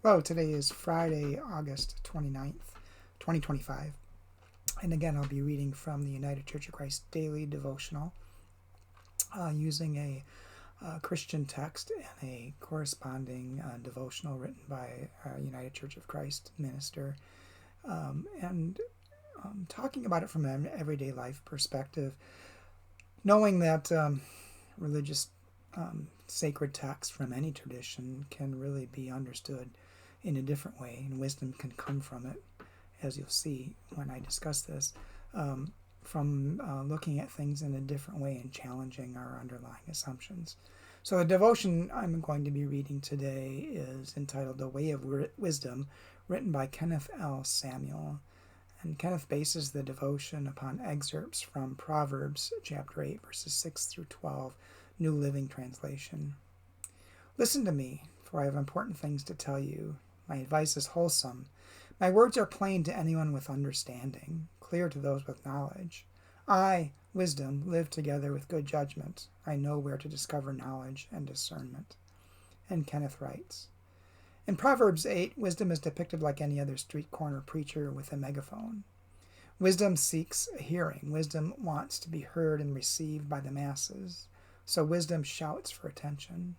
Hello, today is Friday, August 29th, 2025. And again, I'll be reading from the United Church of Christ Daily Devotional using a Christian text and a corresponding devotional written by a United Church of Christ minister. And talking about it from an everyday life perspective, knowing that religious sacred text from any tradition can really be understood in a different way, and wisdom can come from it, as you'll see when I discuss this, from looking at things in a different way and challenging our underlying assumptions. So, the devotion I'm going to be reading today is entitled The Way of Wisdom, written by Kenneth L. Samuel. And Kenneth bases the devotion upon excerpts from Proverbs chapter 8, verses 6 through 12, New Living Translation. Listen to me, for I have important things to tell you. My advice is wholesome. My words are plain to anyone with understanding, clear to those with knowledge. I, wisdom, live together with good judgment. I know where to discover knowledge and discernment. And Kenneth writes, in Proverbs 8, wisdom is depicted like any other street corner preacher with a megaphone. Wisdom seeks a hearing. Wisdom wants to be heard and received by the masses. So wisdom shouts for attention.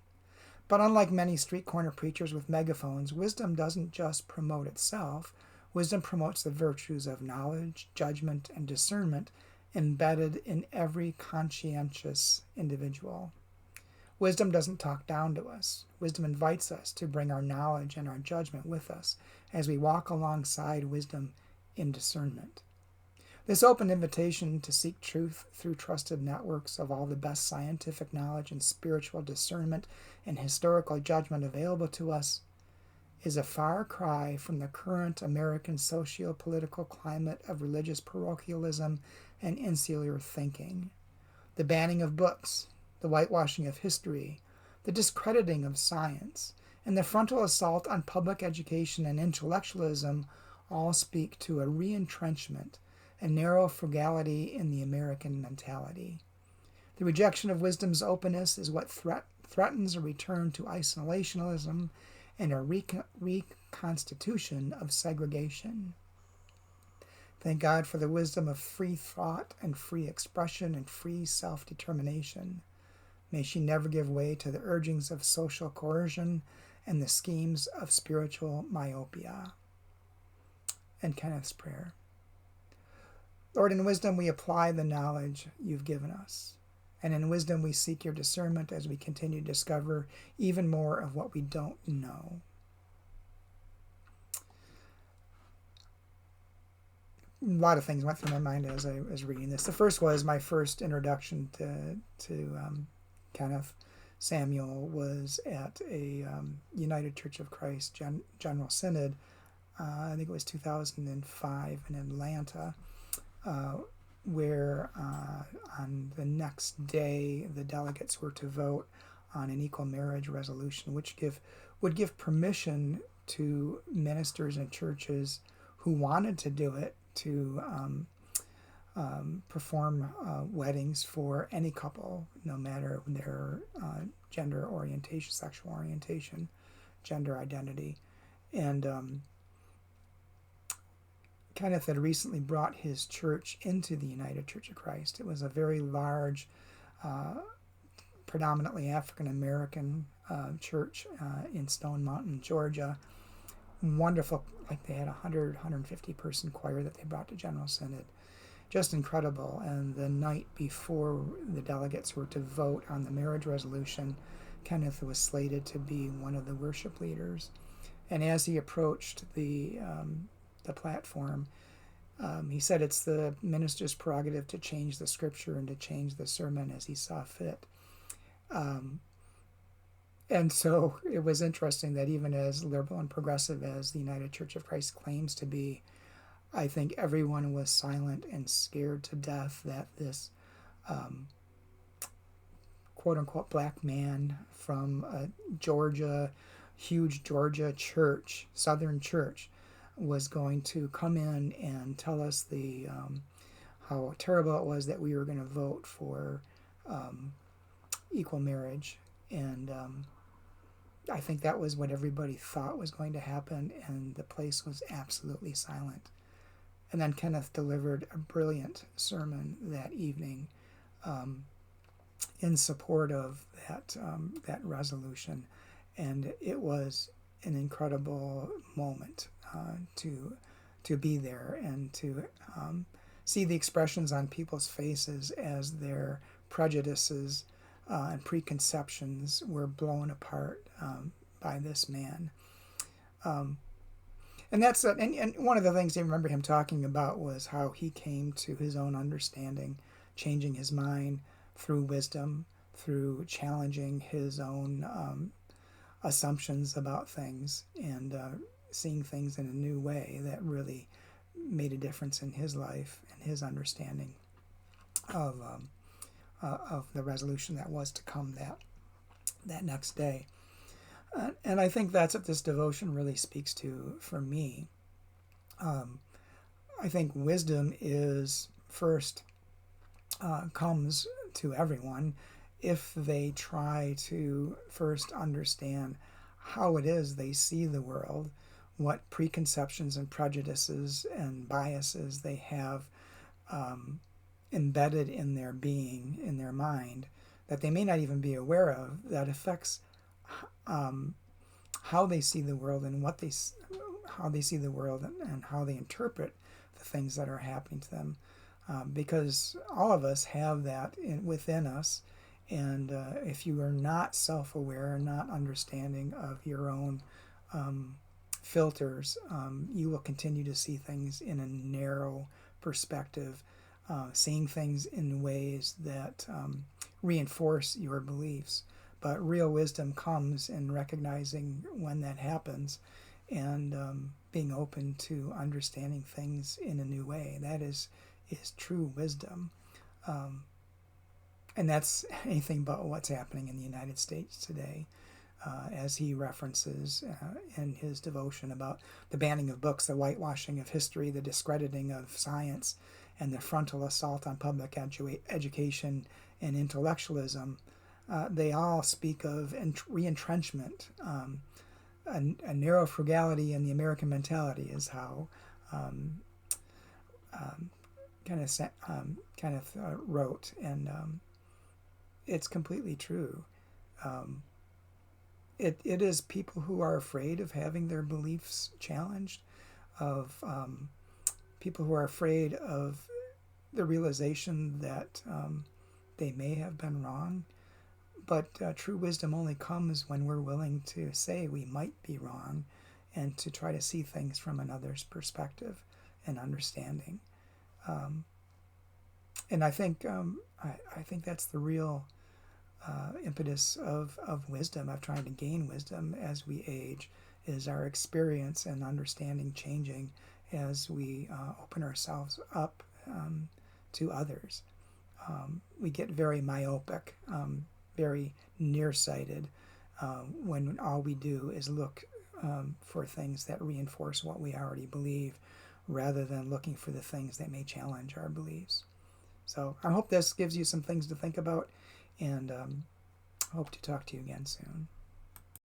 But unlike many street corner preachers with megaphones, wisdom doesn't just promote itself. Wisdom promotes the virtues of knowledge, judgment, and discernment embedded in every conscientious individual. Wisdom doesn't talk down to us. Wisdom invites us to bring our knowledge and our judgment with us as we walk alongside wisdom in discernment. This open invitation to seek truth through trusted networks of all the best scientific knowledge and spiritual discernment and historical judgment available to us is a far cry from the current American socio-political climate of religious parochialism and insular thinking. The banning of books, the whitewashing of history, the discrediting of science, and the frontal assault on public education and intellectualism all speak to a re-entrenchment, a narrow frugality in the American mentality. The rejection of wisdom's openness is what threatens a return to isolationism and a reconstitution of segregation. Thank God for the wisdom of free thought and free expression and free self-determination. May she never give way to the urgings of social coercion and the schemes of spiritual myopia. And Kenneth's prayer. Lord, in wisdom we apply the knowledge you've given us. And in wisdom we seek your discernment as we continue to discover even more of what we don't know. A lot of things went through my mind as I was reading this. The first was my first introduction to Kenneth Samuel was at a United Church of Christ General Synod. I think it was 2005 in Atlanta, where on the next day the delegates were to vote on an equal marriage resolution, which would give permission to ministers and churches who wanted to do it to perform weddings for any couple, no matter their gender orientation, sexual orientation, gender identity. And Kenneth had recently brought his church into the United Church of Christ. It was a very large, predominantly African American church in Stone Mountain, Georgia. Wonderful, like they had 150 person choir that they brought to General Synod. Just incredible. And the night before the delegates were to vote on the marriage resolution, Kenneth was slated to be one of the worship leaders. And as he approached the platform, he said it's the minister's prerogative to change the scripture and to change the sermon as he saw fit. And so it was interesting that even as liberal and progressive as the United Church of Christ claims to be, I think everyone was silent and scared to death that this quote-unquote black man from a huge Georgia church, Southern church, was going to come in and tell us how terrible it was that we were going to vote for equal marriage. And I think that was what everybody thought was going to happen, and the place was absolutely silent. And then Kenneth delivered a brilliant sermon that evening in support of that resolution, and it was an incredible moment to be there and to see the expressions on people's faces as their prejudices and preconceptions were blown apart by this man. And that's and one of the things I remember him talking about was how he came to his own understanding, changing his mind through wisdom, through challenging his own assumptions about things, and seeing things in a new way that really made a difference in his life and his understanding of the resolution that was to come that next day. And I think that's what this devotion really speaks to for me. I think wisdom is first comes to everyone if they try to first understand how it is they see the world, what preconceptions and prejudices and biases they have embedded in their being, in their mind, that they may not even be aware of, that affects how they see the world and how they see the world and how they interpret the things that are happening to them. Because all of us have that within us, and if you are not self-aware and not understanding of your own filters, you will continue to see things in a narrow perspective, seeing things in ways that reinforce your beliefs. But real wisdom comes in recognizing when that happens and being open to understanding things in a new way. That is true wisdom. And that's anything but what's happening in the United States today, as he references in his devotion about the banning of books, the whitewashing of history, the discrediting of science, and the frontal assault on public education and intellectualism. They all speak of re-entrenchment. A narrow frugality in the American mentality is how Kenneth wrote, and it's completely true. It is people who are afraid of having their beliefs challenged, of people who are afraid of the realization that they may have been wrong. But true wisdom only comes when we're willing to say we might be wrong and to try to see things from another's perspective and understanding. And I think that's the real impetus of wisdom, of trying to gain wisdom as we age, is our experience and understanding changing as we open ourselves up to others. We get very myopic, very nearsighted when all we do is look for things that reinforce what we already believe, rather than looking for the things that may challenge our beliefs. So I hope this gives you some things to think about, and hope to talk to you again soon.